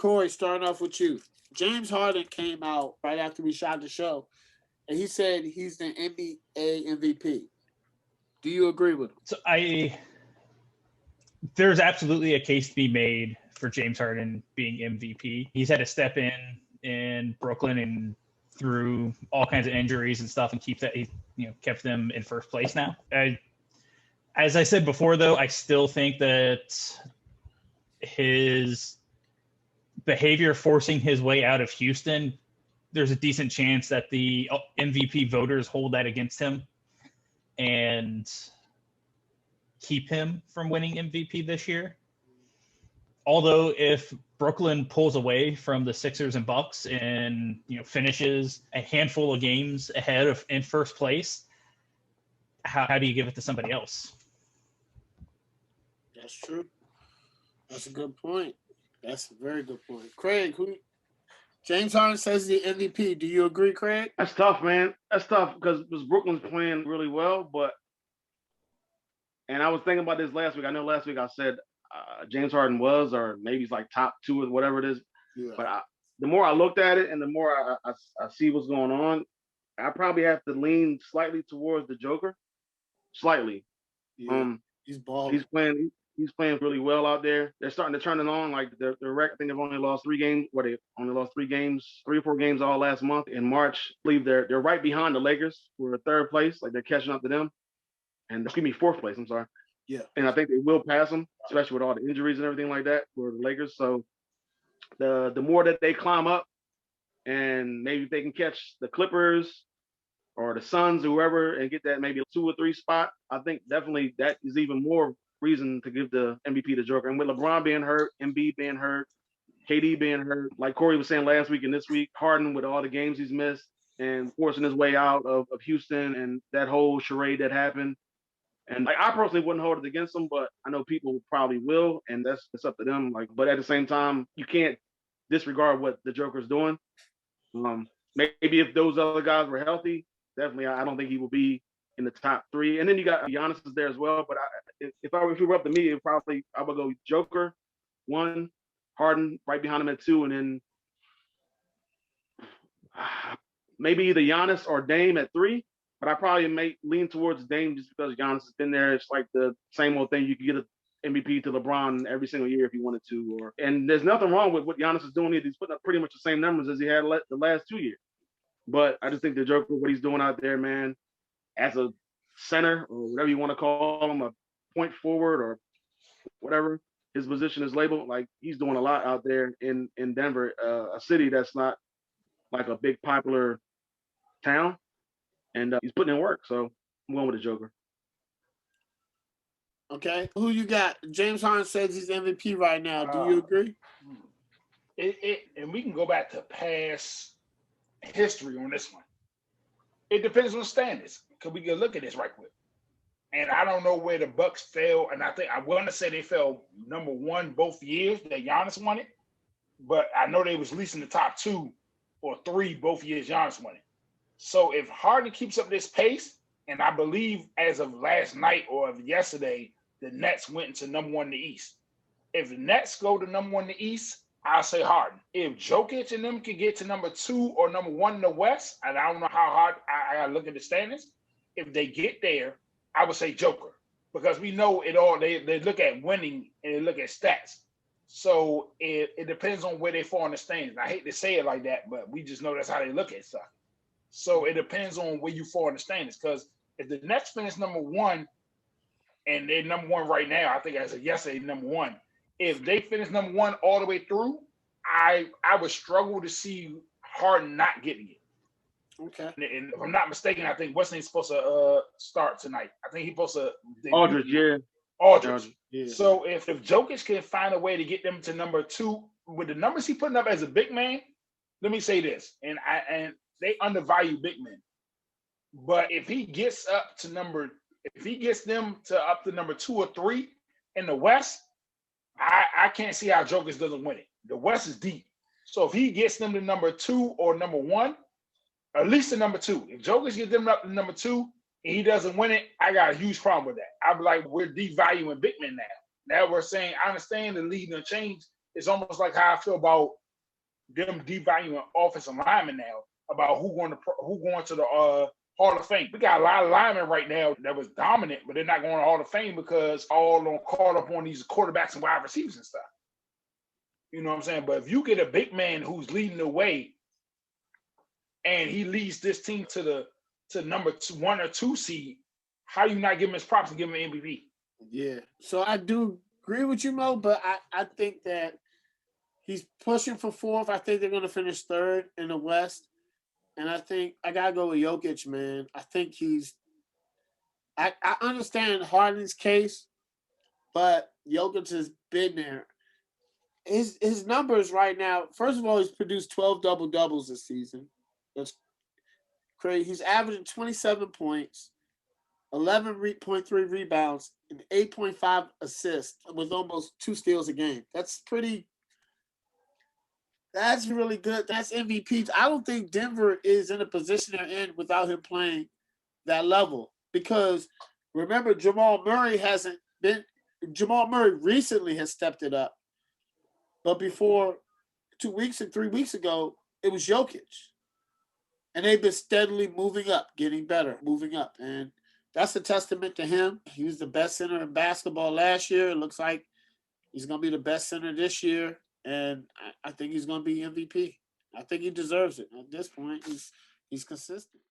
Corey, starting off with you. James Harden came out right after we shot the show, and he said he's the NBA MVP. Do you agree with him? So there's absolutely a case to be made for James Harden being MVP. He's had to step in Brooklyn and through all kinds of injuries and stuff and kept them in first place now. As I said before, though, I still think that his behavior forcing his way out of Houston, there's a decent chance that the MVP voters hold that against him and keep him from winning MVP this year. Although if Brooklyn pulls away from the Sixers and Bucks and finishes a handful of games ahead of in first place, how do you give it to somebody else? That's true. That's a good point. That's a very good point. Craig, James Harden says the MVP. Do you agree, Craig? That's tough, man. That's tough because Brooklyn's playing really well, and I was thinking about this last week. I know last week I said James Harden was, or maybe he's like top 2 or whatever it is. Yeah. But the more I looked at it and the more I see what's going on, I probably have to lean slightly towards the Joker. Slightly. Yeah. He's balling. He's playing really well out there. They're starting to turn it on. Like the record, I think they've only lost 3 games. They only lost 3 games, 3 or 4 games all last month. In March, I believe they're right behind the Lakers for 3rd place. Like they're catching up to them. And 4th place. I'm sorry. Yeah. And I think they will pass them, especially with all the injuries and everything like that for the Lakers. So the more that they climb up, and maybe if they can catch the Clippers or the Suns, whoever, and get that maybe 2 or 3 spot, I think definitely that is even more reason to give the MVP to Joker. And with LeBron being hurt, Embiid being hurt, KD being hurt, like Corey was saying last week and this week, Harden with all the games he's missed and forcing his way out of Houston and that whole charade that happened. And I personally wouldn't hold it against him, but I know people probably will, and it's up to them. But at the same time, you can't disregard what the Joker's doing. Maybe if those other guys were healthy, definitely I don't think he will be in the top 3. And then you got Giannis is there as well. But if it were up to me, I would go Joker 1, Harden right behind him at 2, and then maybe either Giannis or Dame at 3. But I probably may lean towards Dame just because Giannis has been there. It's like the same old thing. You could get an MVP to LeBron every single year if you wanted to. And there's nothing wrong with what Giannis is doing. He's putting up pretty much the same numbers as he had the last 2 years. But I just think the Joker, what he's doing out there, man, as a center or whatever you want to call him, a point forward or whatever his position is labeled, like he's doing a lot out there in Denver, a city that's not like a big popular town. And he's putting in work, so I'm going with the Joker. Okay. Who you got? James Harden says he's MVP right now. Do you agree? And we can go back to past history on this one. It depends on standards, because we can look at this right quick. And I don't know where the Bucks fell, and I want to say they fell number 1 both years that Giannis won it, but I know they was at least in the top 2 or 3 both years Giannis won it. So if Harden keeps up this pace, and I believe as of last night or of yesterday, the Nets went into number 1 in the East. If the Nets go to number 1 in the East, I'll say Harden. If Jokic and them can get to number 2 or number 1 in the West, and I don't know how hard I gotta look at the standings, if they get there, I would say Joker. Because we know it all, they look at winning and they look at stats. So it depends on where they fall in the standings. I hate to say it like that, but we just know that's how they look at stuff. So it depends on where you fall in the standings. Because if the Nets finish number 1, and they're number 1 right now, I think as of yesterday, number 1. If they finish number 1 all the way through, I would struggle to see Harden not getting it. Okay. And if I'm not mistaken, I think Weston's supposed to start tonight. I think he's supposed to. Aldridge, yeah. Aldridge. Yeah. So if Jokic can find a way to get them to number 2 with the numbers he's putting up as a big man, let me say this, and they undervalue big men. But if he gets up to them up to number 2 or 3 in the West, I can't see how Jokic doesn't win it. The West is deep. So if he gets them to number 2 or number 1, at least to number 2. If Jokic gets them up to number 2 and he doesn't win it, I got a huge problem with that. I'm like, we're devaluing big men now. Now we're saying, I understand the league done changed, it's almost like how I feel about them devaluing offensive linemen now about who going to the Hall of Fame. We got a lot of linemen right now that was dominant, but they're not going to Hall of Fame because all on caught up on these quarterbacks and wide receivers and stuff. You know what I'm saying? But if you get a big man who's leading the way, and he leads this team to number 1 or 2 seed, how you not give him his props and give him an MVP? Yeah. So I do agree with you, Mo, but I think that he's pushing for 4th. I think they're going to finish 3rd in the West. And I think I got to go with Jokic, man. I think I understand Harden's case, but Jokic has been there. His numbers right now, first of all, he's produced 12 double-doubles this season. That's crazy. He's averaging 27 points, 11.3 rebounds, and 8.5 assists with almost 2 steals a game. That's really good. That's MVP. I don't think Denver is in a position they're in without him playing that level. Because remember, Jamal Murray recently has stepped it up. But before 2 weeks and 3 weeks ago, it was Jokic. And they've been steadily moving up, getting better, moving up. And that's a testament to him. He was the best center in basketball last year. It looks like he's going to be the best center this year. And I think he's going to be MVP. I think he deserves it. At this point, he's consistent.